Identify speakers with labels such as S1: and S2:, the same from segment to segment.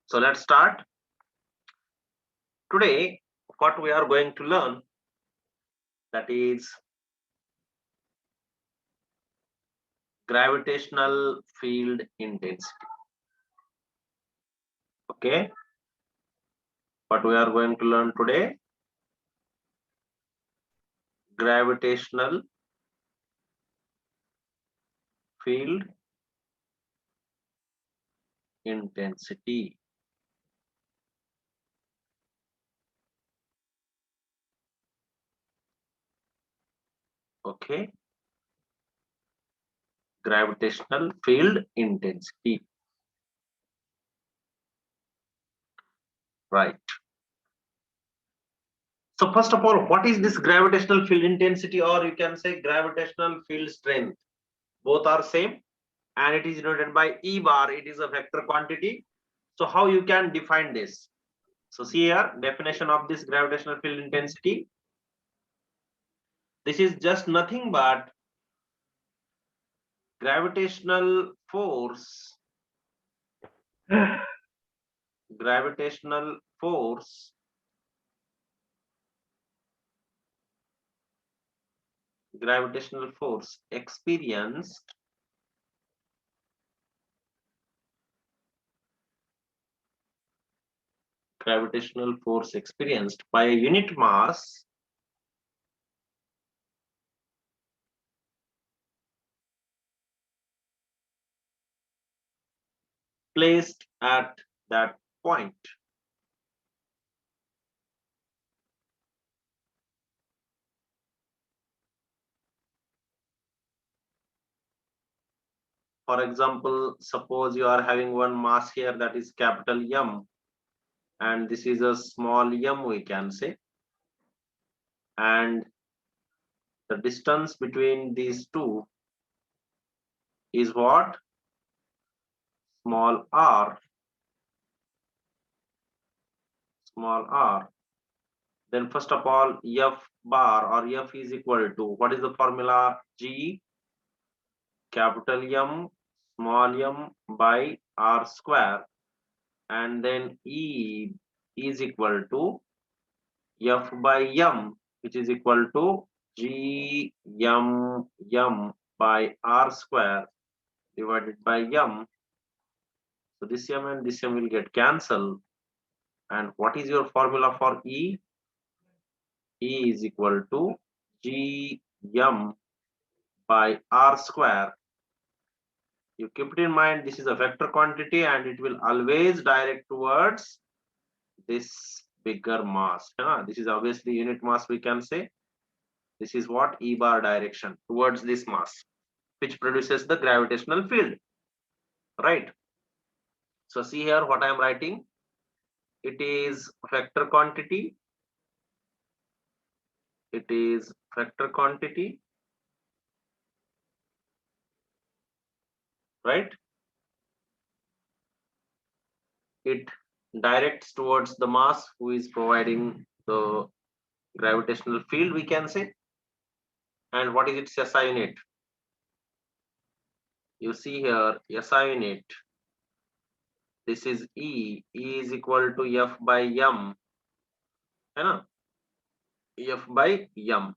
S1: So let's start. Today, what we are going to learn, that is gravitational field intensity. Okay, what we are going to learn today, gravitational field intensity. Okay, gravitational field intensity. Right. So first of all, what is this gravitational field intensity, or you can say gravitational field strength? Both are same, and it is denoted by E bar. It is a vector quantity. So how you can define this? So see here, definition of this gravitational field intensity. This is just nothing but gravitational force, gravitational force gravitational force experienced by a unit mass placed at that point. For example, suppose you are having one mass here, that is capital M, and this is a small m, we can say, and the distance between these two is what? Small r, small r. Then first of all, F bar or F is equal to, what is the formula? G capital M small m by r square, and then E is equal to F by M, which is equal to G M by r square divided by M. So this M and this M will get cancelled. And what is your formula for E? E is equal to G M by r square. You keep it in mind, this is a vector quantity and it will always direct towards this bigger mass. This is obviously unit mass, we can say. This is what E bar direction towards this mass, which produces the gravitational field, right? So see here what I am writing. It is vector quantity. It is vector quantity, right? It directs towards the mass who is providing the gravitational field, we can say. And what is its SI unit? You see here, SI unit. This is E. E is equal to F by M. F by M.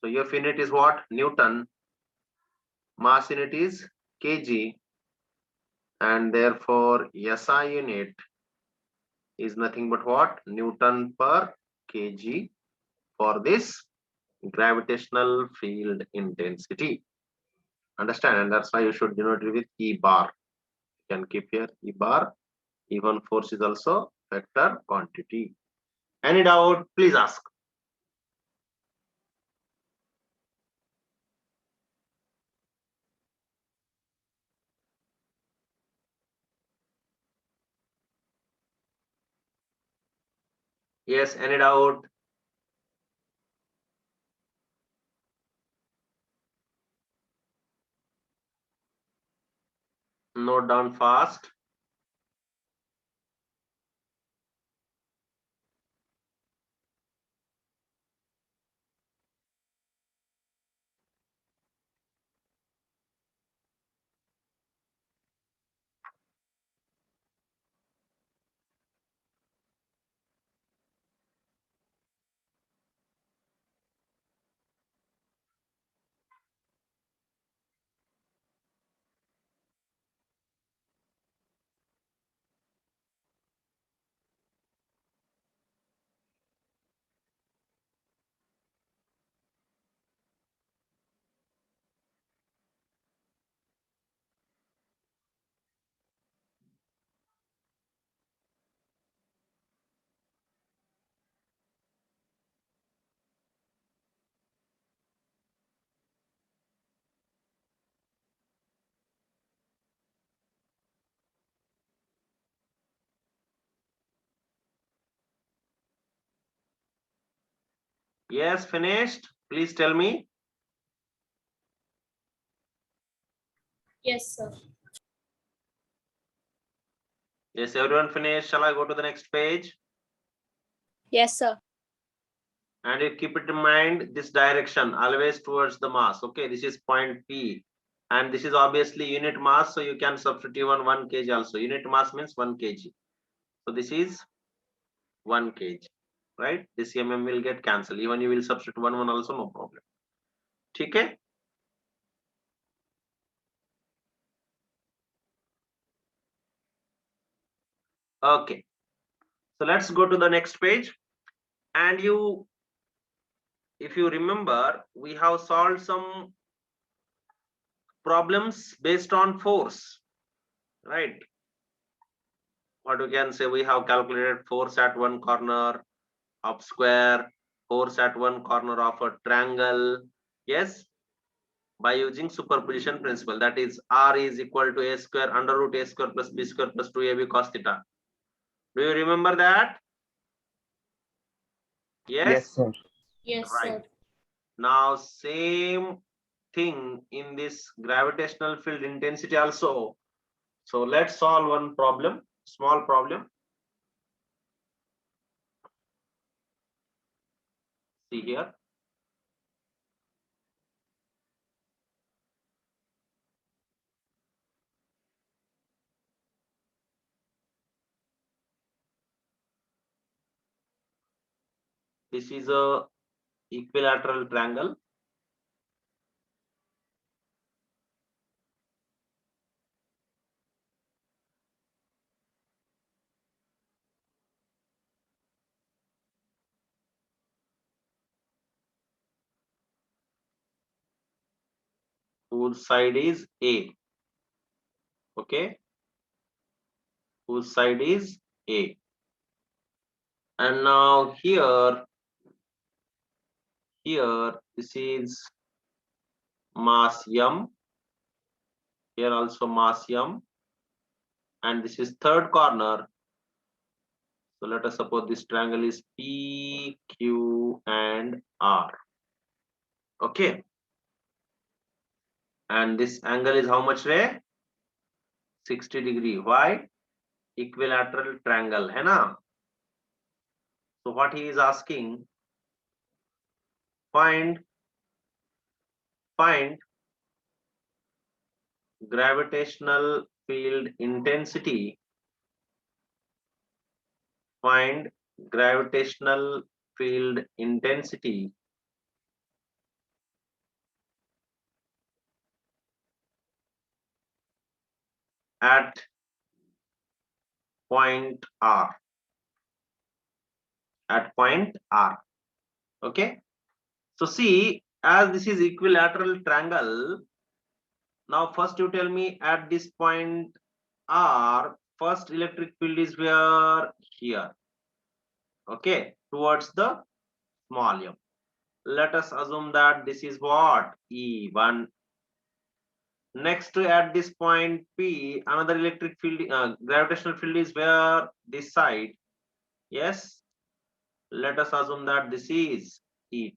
S1: So F unit is what? Newton. Mass unit is kg. And therefore SI unit is nothing but what? Newton per kg for this gravitational field intensity. Understand? And that's why you should denote it with E bar. You can keep here E bar. Even force is also vector quantity. Any doubt? Please ask. Yes, any doubt? Note down fast. Yes, finished? Please tell me.
S2: Yes, sir.
S1: Yes, everyone finished. Shall I go to the next page?
S2: Yes, sir.
S1: And you keep it in mind, this direction always towards the mass. Okay, this is point P. And this is obviously unit mass, so you can substitute even 1 kg also. Unit mass means 1 kg. So this is 1 kg, right? This mm will get cancelled. Even you will substitute 1 also, no problem. Okay. Okay. So let's go to the next page. And if you remember, we have solved some problems based on force, right? What we can say, we have calculated force at one corner of square, force at one corner of a triangle. Yes, by using superposition principle, that is R is equal to a square under root a square plus b square plus 2ab cos theta. Do you remember that?
S3: Yes,
S1: Yes,
S3: sir.
S2: Yes,
S1: right.
S2: sir.
S1: Now same thing in this gravitational field intensity also. So let's solve one problem, small problem. See here. This is a equilateral triangle whose side is A. Okay, whose side is A. And now here this is mass m, here also mass m, and this is third corner. So let us suppose this triangle is P, Q, and R. Okay, and this angle is how much, Ray? 60 degree. Why? Equilateral triangle, है ना? So what he is asking, find gravitational field intensity. Find gravitational field intensity at point R. At point R. Okay. So see, as this is equilateral triangle, now first you tell me at this point R, first electric field is where? Here. Okay, towards the small m. Let us assume that this is what? E1. Next, at this point P, another electric field, gravitational field is where? This side. Yes. Let us assume that this is E2.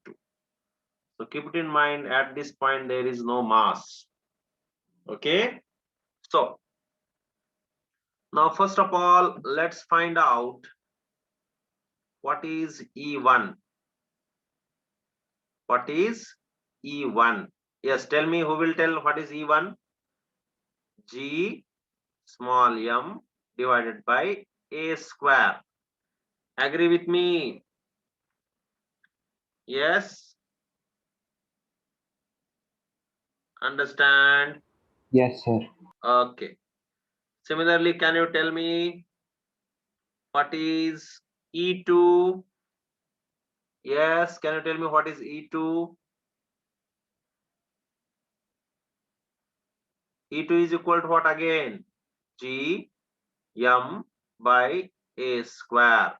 S1: So keep it in mind, at this point there is no mass. Okay. So now first of all, let's find out what is E1. What is E1? Yes, tell me, who will tell what is E1? G small m divided by a square. Agree with me? Yes. Understand?
S3: Yes, sir.
S1: Okay. Similarly, can you tell me what is E2? Yes, can you tell me what is E2? E2 is equal to what again? G m by a square.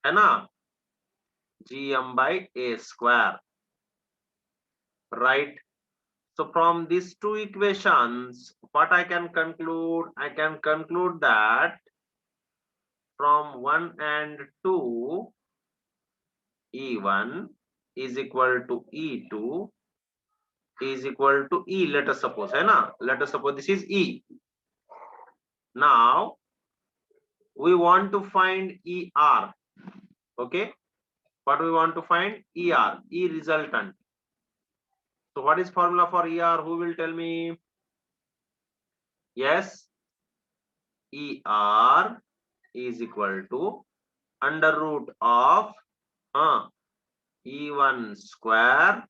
S1: है ना? Gm by a square. Right? So from these two equations, what I can conclude? I can conclude that from 1 and 2, E1, is equal to E2 is equal to E, let us suppose, hai na? Let us suppose this is E. Now we want to find ER. Okay, what we want to find? ER, E resultant. So what is formula for ER? Who will tell me? Yes, ER is equal to under root of E1 square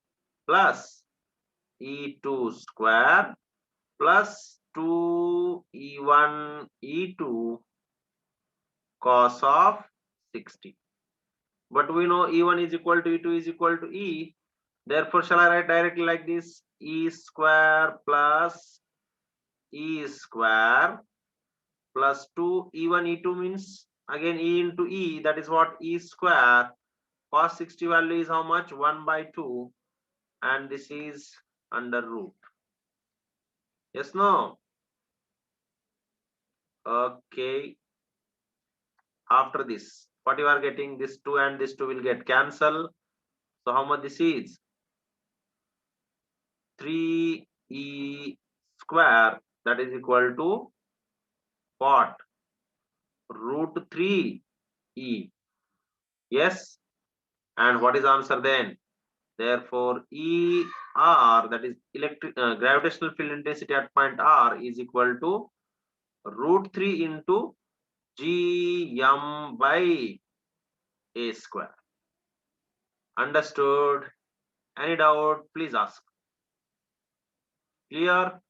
S1: plus E2 square plus 2 E1 E2 cos of 60. But we know E1 is equal to E2 is equal to E. Therefore, shall I write directly like this? E square plus E square plus 2 E1 E2 means again E into E, that is what? E square. Cos 60 value is how much? 1 by 2, and this is under root. Yes, no? Okay. After this, what you are getting? This 2 and this 2 will get cancelled. So how much this is? 3E square, that is equal to what? Root 3E. Yes. And what is answer then? Therefore, ER, that is gravitational field intensity at point R, is equal to root 3 into Gm by A square. Understood? Any doubt? Please ask. Clear?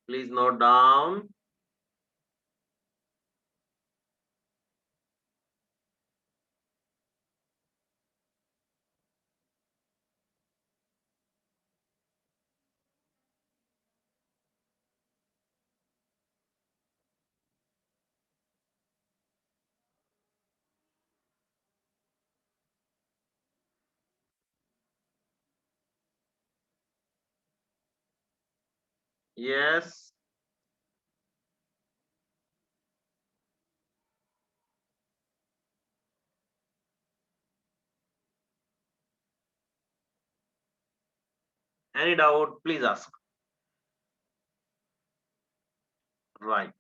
S1: Please note down. Yes. Any doubt? Please ask. Right.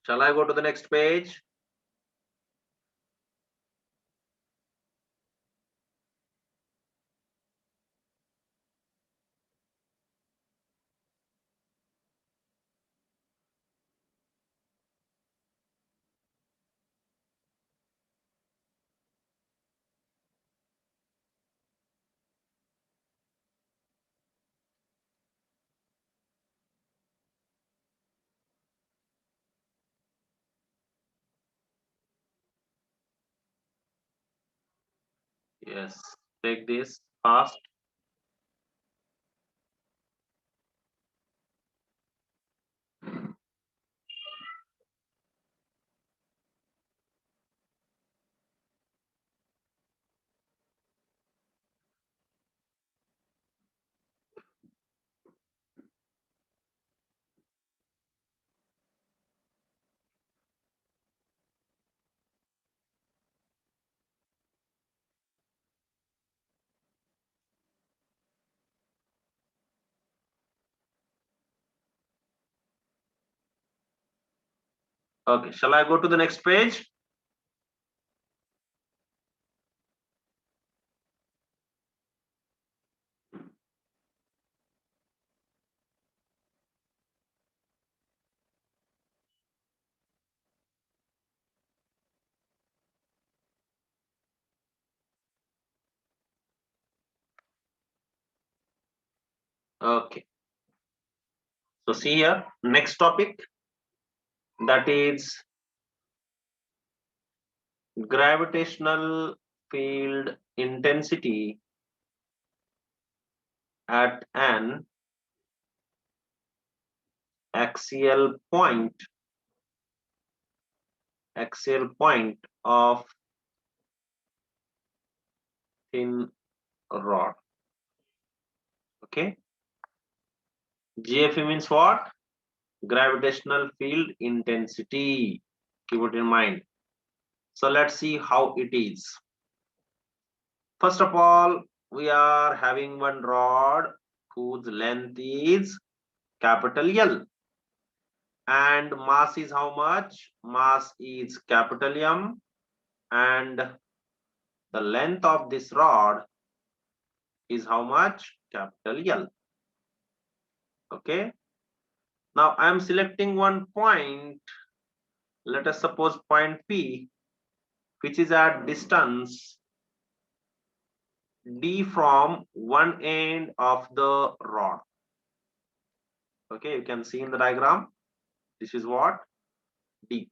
S1: Shall I go to the next page? Yes. Take this fast. Okay. Shall I go to the next page? Okay. So see here, next topic, that is gravitational field intensity at an axial point of thin rod. Okay, GFE means what? Gravitational field intensity. Keep it in mind. So let's see how it is. First of all, we are having one rod whose length is capital L, and mass is how much? Mass is capital M, and the length of this rod is how much? Capital L. Okay. Now I am selecting one point. Let us suppose point P, which is at distance D from one end of the rod. Okay, you can see in the diagram. This is what? D.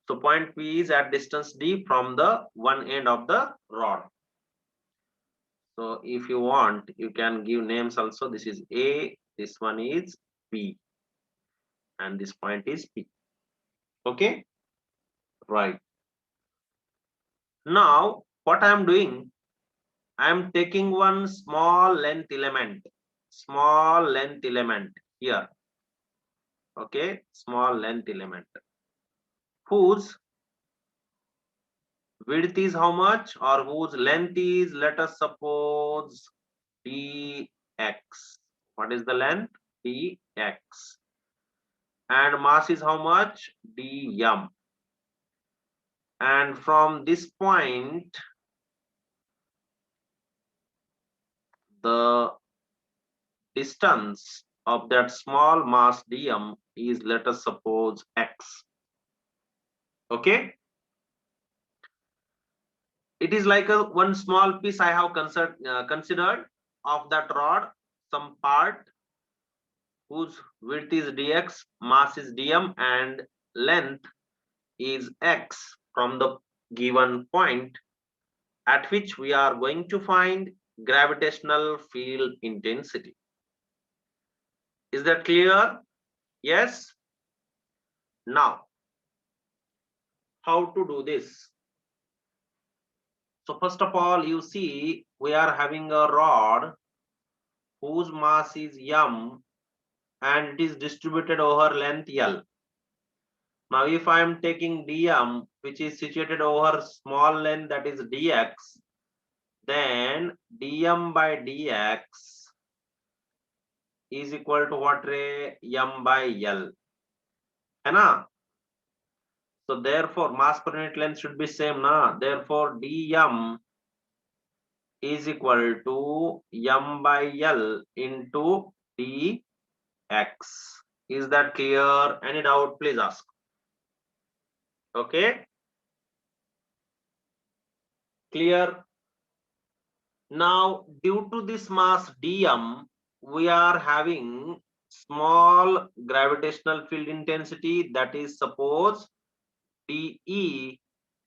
S1: So point P is at distance D from the one end of the rod. So if you want, you can give names also. This is A, this one is B, and this point is P. Okay, right. Now what I am doing, I am taking one small length element here. Okay, small length element whose width is how much, or whose length is, let us suppose, dx. What is the length? Dx. And mass is how much? dm. And from this point, the distance of that small mass dm is, let us suppose, x. Okay, it is like a one small piece I have considered of that rod, some part whose width is dx, mass is dm, and length is x from the given point at which we are going to find gravitational field intensity. Is that clear? Yes. Now, how to do this? So first of all, you see we are having a rod whose mass is m and it is distributed over length L. Now if I am taking dm, which is situated over small length, that is dx, then dm by dx is equal to what, ray? M by L. है ना? So therefore mass per unit length should be same, na? Therefore dm is equal to m by L into dx. Is that clear? Any doubt, please ask. Okay, clear. Now due to this mass dm, we are having small gravitational field intensity, that is, suppose dE,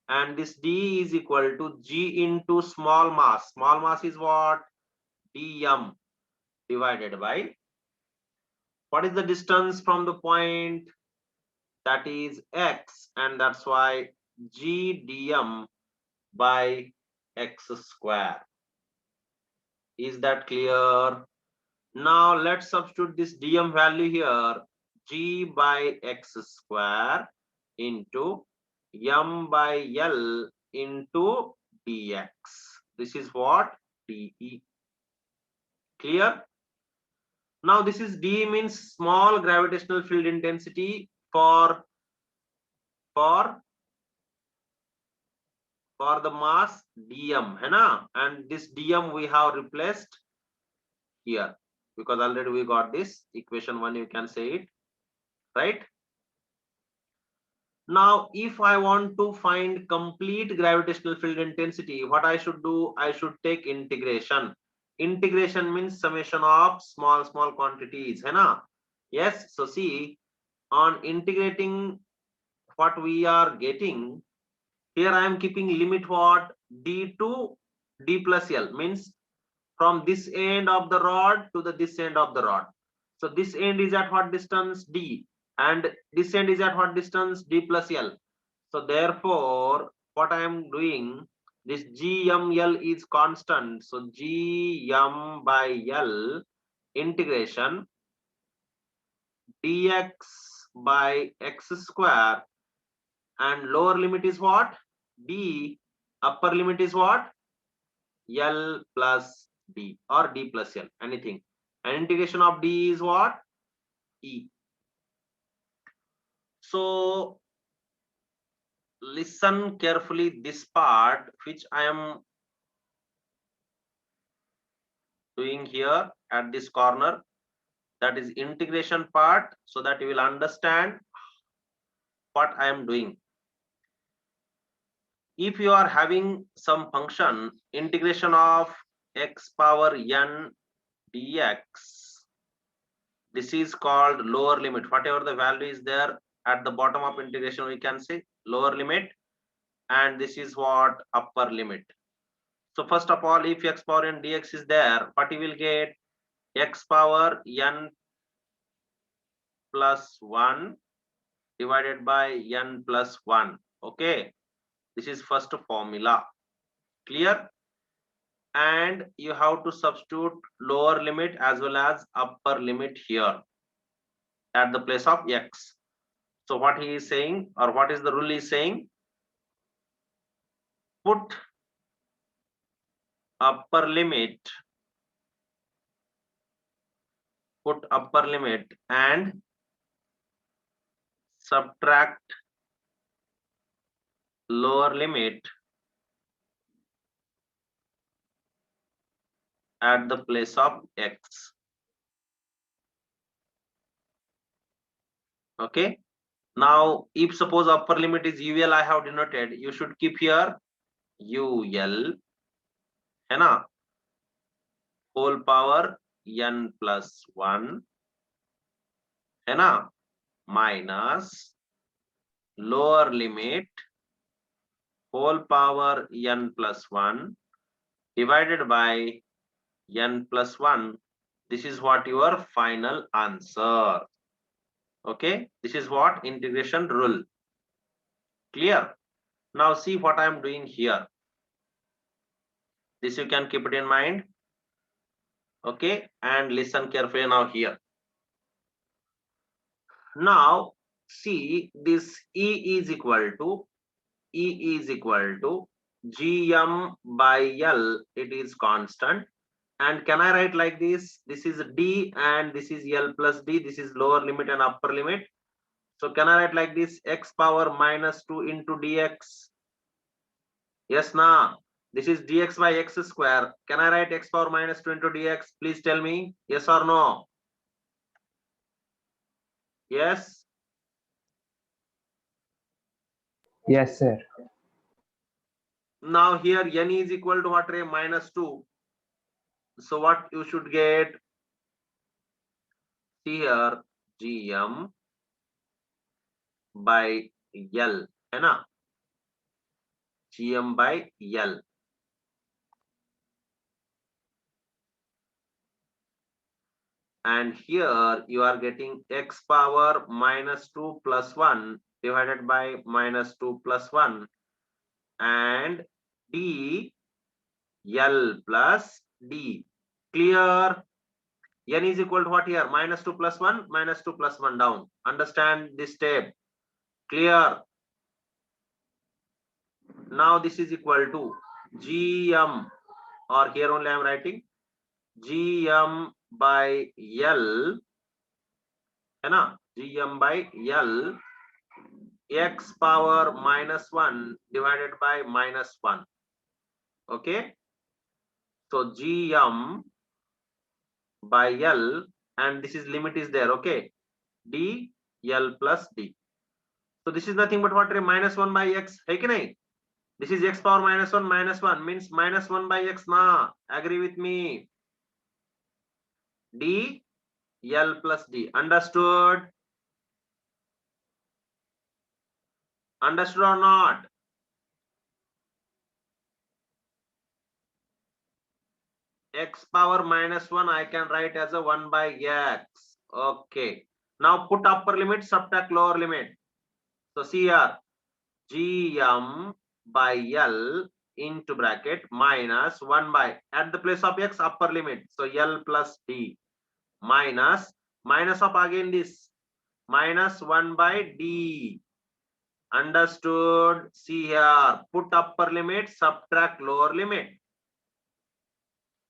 S1: and this d is equal to g into small mass. Small mass is what? dm divided by, what is the distance from the point? That is x, and that's why g dm by x square. Is that clear? Now let's substitute this dm value here. G by x square into m by L into dx. This is what? dE. Clear? Now this is d means small gravitational field intensity for the mass dm, है ना? And this dm we have replaced here because already we got this equation 1, you can say it, right? Now if I want to find complete gravitational field intensity, what I should do? I should take integration. Integration means summation of small quantities, hai na? Yes. So see, on integrating, what we are getting here, I am keeping limit what? D to d plus L, means from this end of the rod to the this end of the rod. So this end is at what distance? D. And this end is at what distance? D plus L. So therefore, what I am doing, this GML is constant. So GM by L integration dx by x square, and lower limit is what? D. Upper limit is what? L plus D or D plus L, anything. And integration of D is what? E. So listen carefully this part which I am doing here at this corner, that is integration part, so that you will understand what I am doing. If you are having some function integration of x power n dx, this is called lower limit. Whatever the value is there at the bottom of integration, we can say lower limit, and this is what upper limit. So first of all, if x power n dx is there, what you will get? X power n plus 1 divided by n plus 1. Okay, this is first formula. Clear? And you have to substitute lower limit as well as upper limit here at the place of x. So what he is saying, or what is the rule is saying? Put upper limit, and subtract lower limit at the place of x. Okay. Now, if suppose upper limit is UL, I have denoted, you should keep here UL, है ना, whole power n plus 1, है ना, minus lower limit whole power n plus 1 divided by n plus 1. This is what your final answer. Okay, this is what integration rule. Clear? Now see what I am doing here. This you can keep it in mind. Okay, and listen carefully now here. Now see, this E is equal to GM by L, it is constant. And can I write like this? This is D and this is L plus D. This is lower limit and upper limit. So can I write like this? X power minus 2 into dx. Yes, na. This is dx by x square. Can I write x power minus 2 into dx? Please tell me. Yes or no? Yes.
S3: Yes, sir.
S1: Now here n is equal to what? Minus 2. So what you should get? See here, GM by L, है ना? GM by L. And here you are getting x power minus 2 plus 1 divided by minus 2 plus 1 and D L plus D. Clear? N is equal to what here? Minus 2 plus 1, minus 2 plus 1 down. Understand this step? Clear? Now this is equal to GM, or here only I am writing GM by L, है ना? GM by L, x power minus 1 divided by minus 1. Okay, so GM by L, and this is limit is there. Okay, D L plus D. So this is nothing but what? Minus 1 by x. Hai ki nahi? This is x power minus 1 means minus 1 by x na. Agree with me? D L plus D. Understood? Understood or not? X power minus 1 I can write as a 1 by x. Okay. Now put upper limit, subtract lower limit. So see here, gm by L into bracket minus 1 by, at the place of x, upper limit. So L plus D minus, minus of again this, minus 1 by D. Understood? See here, put upper limit, subtract lower limit.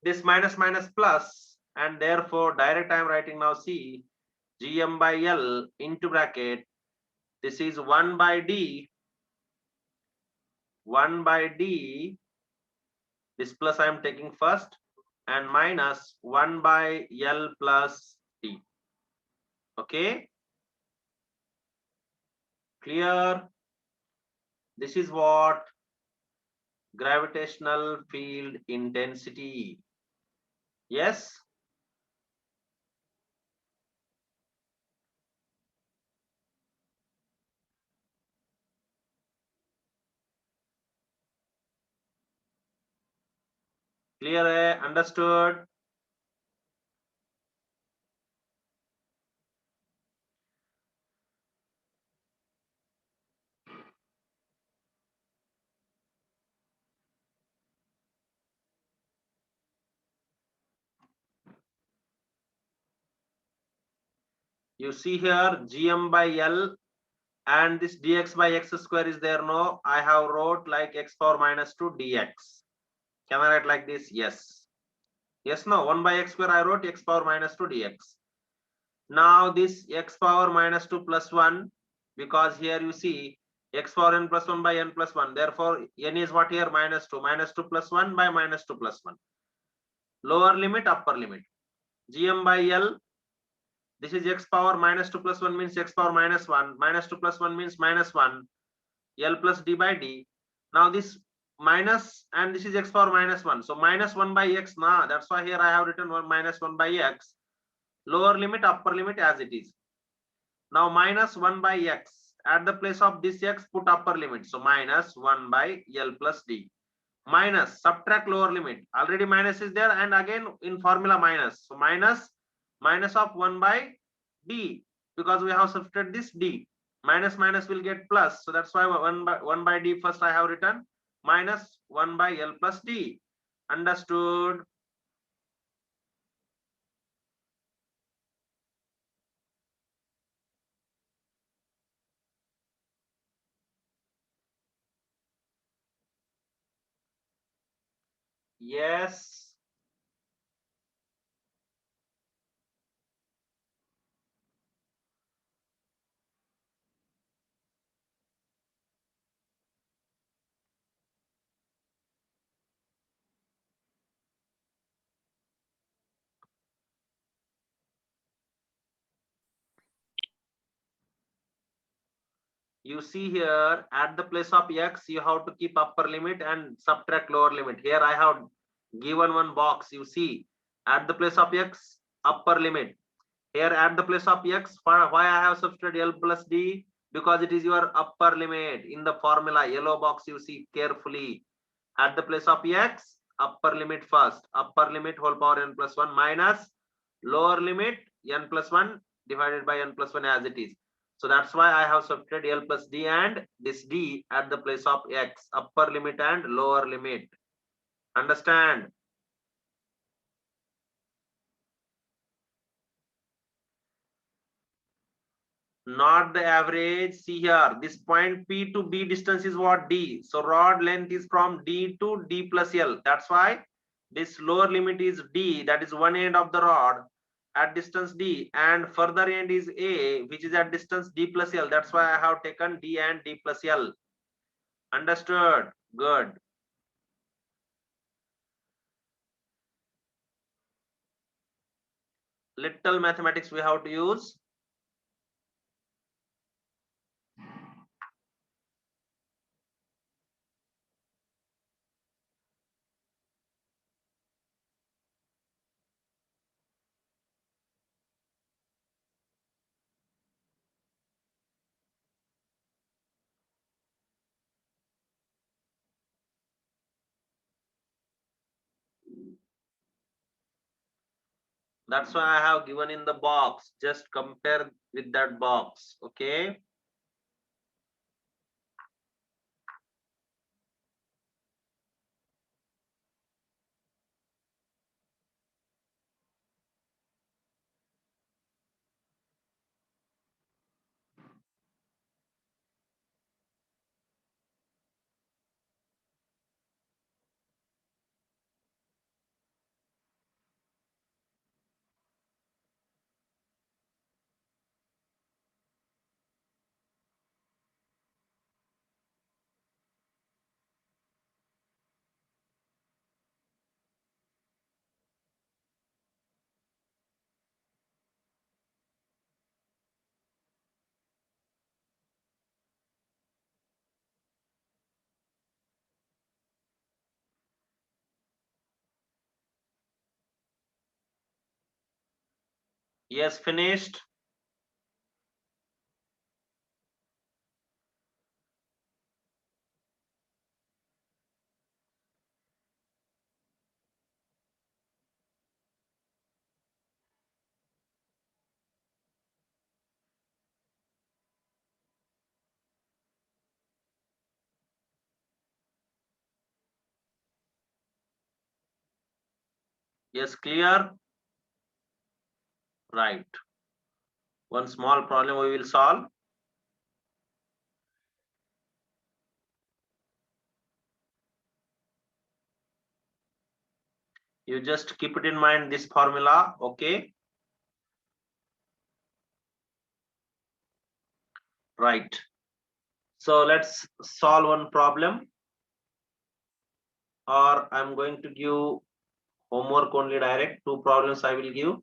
S1: This minus minus plus, and therefore direct I am writing now, see, gm by L into bracket, this is 1 by D, 1 by D, this plus I am taking first, and minus 1 by L plus D. Okay, clear? This is what gravitational field intensity. Yes. Clear? Understood? You see here, gm by L and this dx by x square is there. No, I have wrote like x power minus 2 dx. Can I write like this? Yes. Yes, no, 1 by x square I wrote x power minus 2 dx. Now this x power minus 2 plus 1, because here you see x power n plus 1 by n plus 1. Therefore, n is what here? Minus 2. Minus 2 plus 1 by minus 2 plus 1. Lower limit, upper limit. Gm by L, this is x power minus 2 plus 1 means x power minus 1. Minus 2 plus 1 means minus 1. L plus D by D. Now this minus, and this is x power minus 1. So minus 1 by x. Nah, that's why here I have written 1 minus 1 by x. Lower limit, upper limit as it is. Now minus 1 by x. At the place of this x, put upper limit. So minus 1 by L plus D. Minus, subtract lower limit. Already minus is there, and again in formula minus. So minus, minus of 1 by D, because we have subtracted this D. Minus minus will get plus. So that's why 1 by D first I have written, minus 1 by L plus D. Understood? Yes. You see here, at the place of x, you have to keep upper limit and subtract lower limit. Here I have given one box. You see, at the place of x, upper limit. Here at the place of x, why I have substituted L plus D? Because it is your upper limit in the formula. Yellow box you see carefully. At the place of x, upper limit first. Upper limit whole power n plus 1 minus lower limit n plus 1 divided by n plus 1 as it is. So that's why I have substituted L plus D and this D at the place of x. Upper limit and lower limit. Understand? Not the average. See here, this point P to B distance is what? D. So rod length is from D to D plus L. That's why this lower limit is D, that is one end of the rod at distance D, and further end is A, which is at distance D plus L. That's why I have taken D and D plus L. Understood? Good. Little mathematics we have to use. That's why I have given in the box. Just compare with that box. Okay. Yes, finished. Yes, clear. Right. One small problem we will solve. You just keep it in mind, this formula. Okay. Right. So let's solve one problem, or I'm going to give homework only direct. Two problems I will give.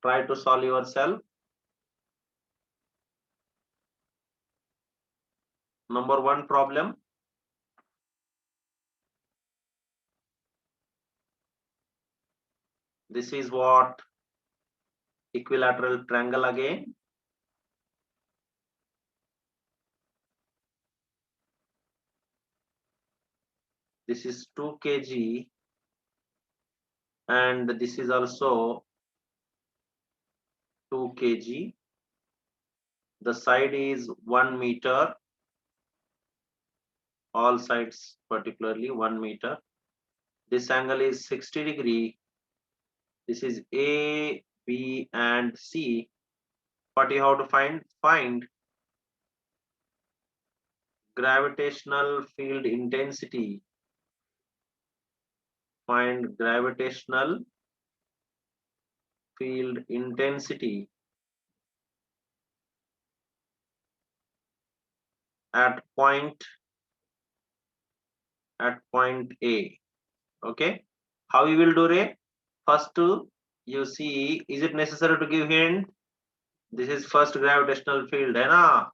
S1: Try to solve yourself. Number one problem. This is what? Equilateral triangle again. This is 2 kg and this is also 2 kg. The side is 1 meter. All sides particularly 1 meter. This angle is 60 degree. This is A, B and C. What you have to find? Find gravitational field intensity. Find gravitational field intensity at point A. Okay. How you will do it? First, you see, is it necessary to give hint? This is first gravitational field, hai na?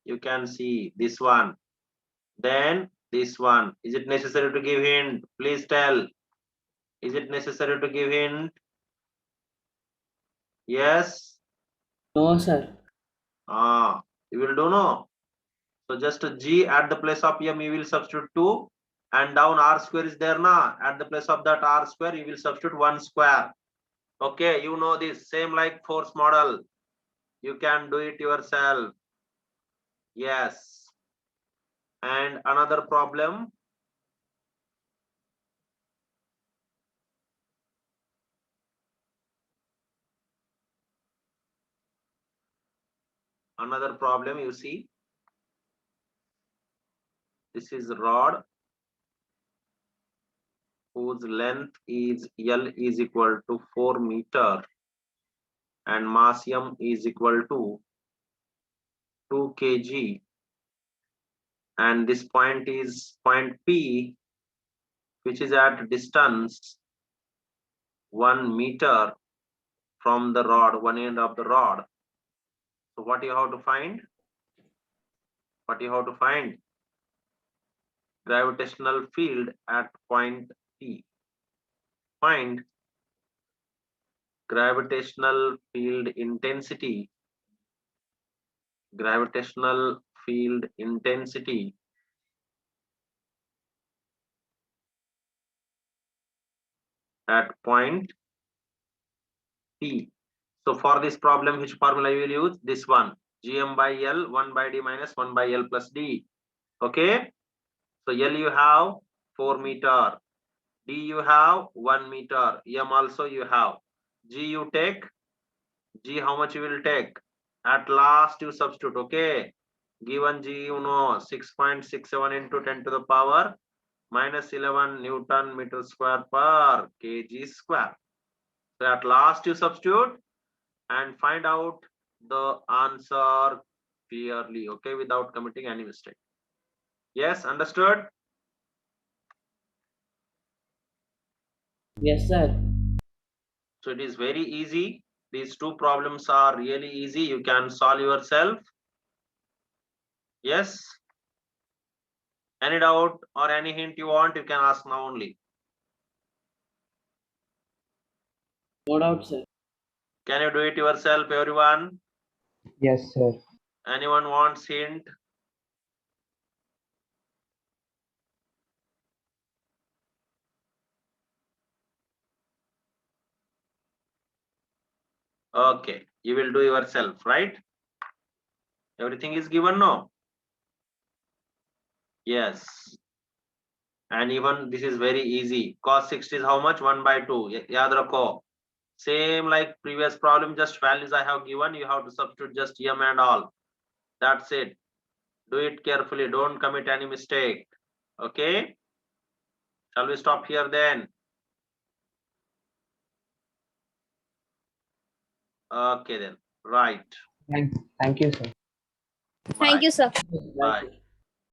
S1: You can see this one. Then this one. Is it necessary to give hint? Please tell. Is it necessary to give hint? Yes.
S4: No, sir.
S1: You will do no. So just G at the place of M you will substitute 2 and down R square is there na. At the place of that R square you will substitute 1 square. Okay, you know this, same like force model. You can do it yourself. Yes. And another problem. Another problem you see. This is rod whose length is L is equal to 4 meter and mass M is equal to 2 kg. And this point is point P, which is at distance 1 meter from the rod, one end of the rod. So what you have to find? What you have to find? Gravitational field at point P. Find gravitational field intensity. Gravitational field intensity at point P. So for this problem, which formula you will use? This one, Gm by L, 1 by D minus 1 by L plus D. Okay. So L you have 4 meter. D you have 1 meter. M also you have. G you take. G how much you will take? At last you substitute. Okay. Given G you know 6.67 into 10 to the power minus 11 Newton meter square per kg square. So at last you substitute and find out the answer clearly, okay, without committing any mistake. Yes, understood?
S4: Yes, sir.
S1: So it is very easy. These two problems are really easy. You can solve yourself. Yes. Any doubt or any hint you want, you can ask now only.
S4: No doubt, sir.
S1: Can you do it yourself, everyone?
S3: Yes, sir.
S1: Anyone wants hint? Okay, you will do yourself, right? Everything is given, no? Yes. And even this is very easy. Cos 60 is how much? 1 by 2. Yaad rakho. Same like previous problem, just values I have given. You have to substitute just M and all. That's it. Do it carefully. Don't commit any mistake. Okay. Shall we stop here then? Okay then. Right.
S3: Thank you, sir.
S2: Thank you, sir.
S1: Bye.